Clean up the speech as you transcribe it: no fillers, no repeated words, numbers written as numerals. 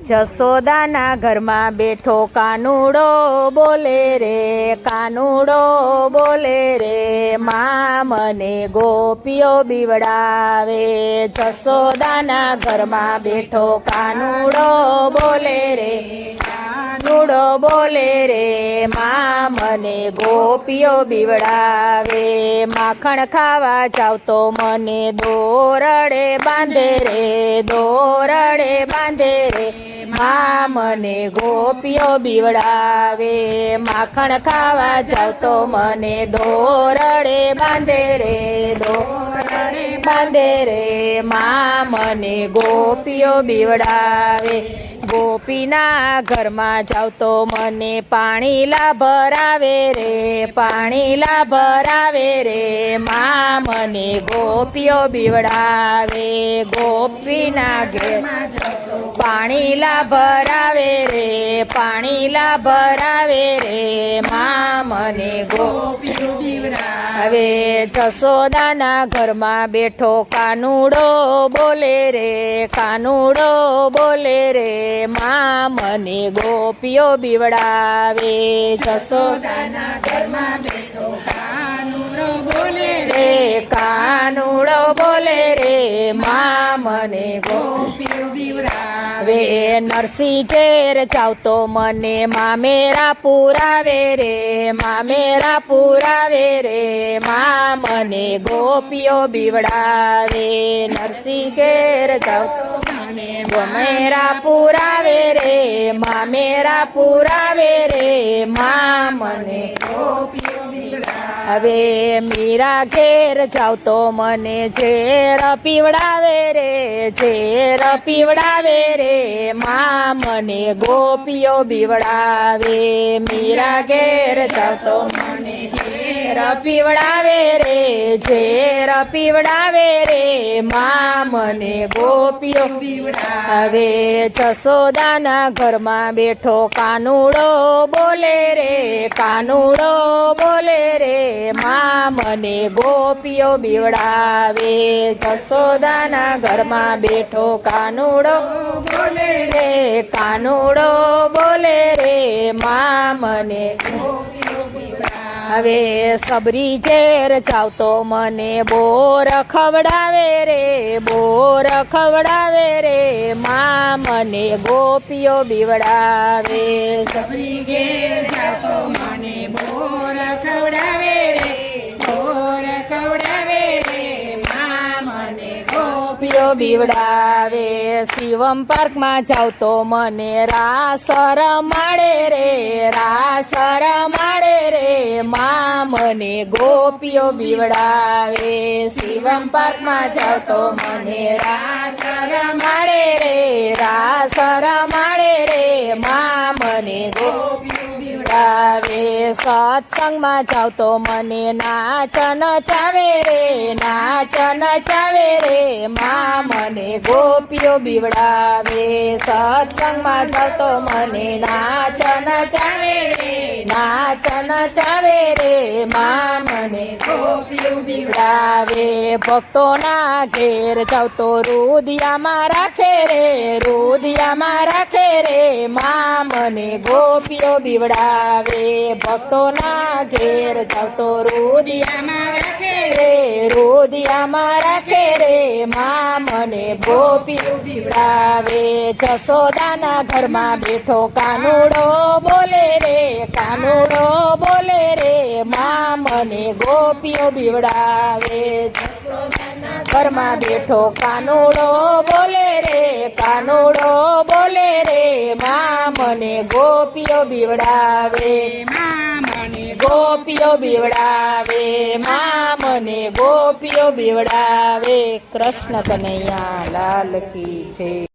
જશોદાના ઘરમાં બેઠો કાનુડો બોલે રે, કાનુડો બોલે રે, મા મને ગોપીઓ બીવડાવે. જશોદાના ઘરમાં બેઠો કાનુડો બોલે રે, કાનુડો બોલે રે, મા મને ગોપીઓ બીવડાવે. માખણ ખાવા જાવ તો મને દોરડે બાંધે રે, દોરડે બાંધે રે, મા મને ગોપીઓ બીવડાવે. માખણ ખાવા જાવ તો મને દોરડે બાંધે રે, દોરડે બાંધે રે, મા મને ગોપીઓ બીવડાવે. ગોપીના ઘરમાં જાવ તો મને પાણીલા ભરાવે રે, પાણીલા ભરાવે રે, મા મને ગોપીઓ બીવડાવે. ગોપીના ઘરમાં જાવ તો પાણીલા ભરાવે રે, પાણીલા ભરાવે રે, મા મને ગોપીઓ બીવડાવે. જશોદાના ઘરમાં બેઠો કાનુડો બોલે રે, કાનુડો બોલે રે, મા મને ગોપીઓ બીવડાવે. જશોદાના ઘરમાં બેઠો કાનુડો બોલે રે, કાનુડો બોલે રે, મા મને ગોપીઓ બીવડાવે. નરસિંહ ઘેર જાવ તો મને મામેરા પુરાવે રે, મામેરા પુરાવે રે, મા મને ગોપીઓ બીવડાવે. નરસિંહ ઘેર જાવ તો મને મામેરા પુરાવે રે, મામેરા પુરાવે રે, મા મને ગોપીઓ બીવડાવે. મીરા ઘેર જાવ તો મને ઝેર પીવડાવે રે, ઝેર પીવડાવે રે, મા મને ગોપીઓ બીવડાવે. મીરા ઘેર જાવ તો મને ઝેર પીવડાવે રે, ઝેર પીવડાવે રે, મા મને ગોપીઓ બીવડાવે. જશોદાના ઘરમાં બેઠો કાનુડો બોલે રે, કાનુડો બોલે રે, મા મને ગોપીઓ બીવડાવે. જશોદાના ઘરમાં બેઠો કાનુડો બોલે રે, કાનુડો બોલે રે, મા મને ગોપીઓ બીવડાવે. સબરી ઘેર જાવ તો મને બોર ખવડાવે રે, બોર ખવડાવે રે, મા મને ગોપીઓ બીવડાવે. સબરી ઘેર જાવ તો મને બોર ખવડાવે રે, બોર ખવડાવે રે, મા મને ગોપીઓ બીવડાવે. શિવમ પાર્કમાં જાવ તો મને રાસ રમાડે રે, રાસ રમાડે રે, મા મને ગોપીઓ બીવડાવે. શિવમ પાર્કમાં જાવ તો મને રાસ રમાડે રે, રાસ રમાડે રે, મા મને ગોપીઓ બીવડાવે. સત્સંગમાં જાવ તો મને નાચ નચાવે રે, નાચ નચાવે રે, મા મને ગોપીઓ બીવડાવે. સત્સંગમાં જાવ તો મને નાચ નચાવે રે, નાચ નચાવે રે, મા મને ગોપીઓ બીવડાવે. ભક્તોના ઘેર જાવ તો રુદિયામાં રાખે રે, રુદિયામાં રાખે રે, મા મને ગોપીઓ બીવડાવે. ભક્તોના ઘેર જાવ તો રુદિયામાં રાખે રે, રુદિયામાં રાખે રે, મા મને ગોપીઓ બીવડાવે. જશોદાના ઘરમાં બેઠો કાનુડો બોલે રે, કાનુડો બોલે રે, મા મને ગોપીઓ બીવડાવે. જશોદાના ઘરમાં બેઠો કાનુડો બોલે રે, કાનુડો બોલે રે, મા મને ગોપીઓ બીવડાવે. મા મને ગોપીઓ બીવડાવે, મા મને ગોપીઓ બીવડાવે. કૃષ્ણ કનૈયા લાલ કી જય.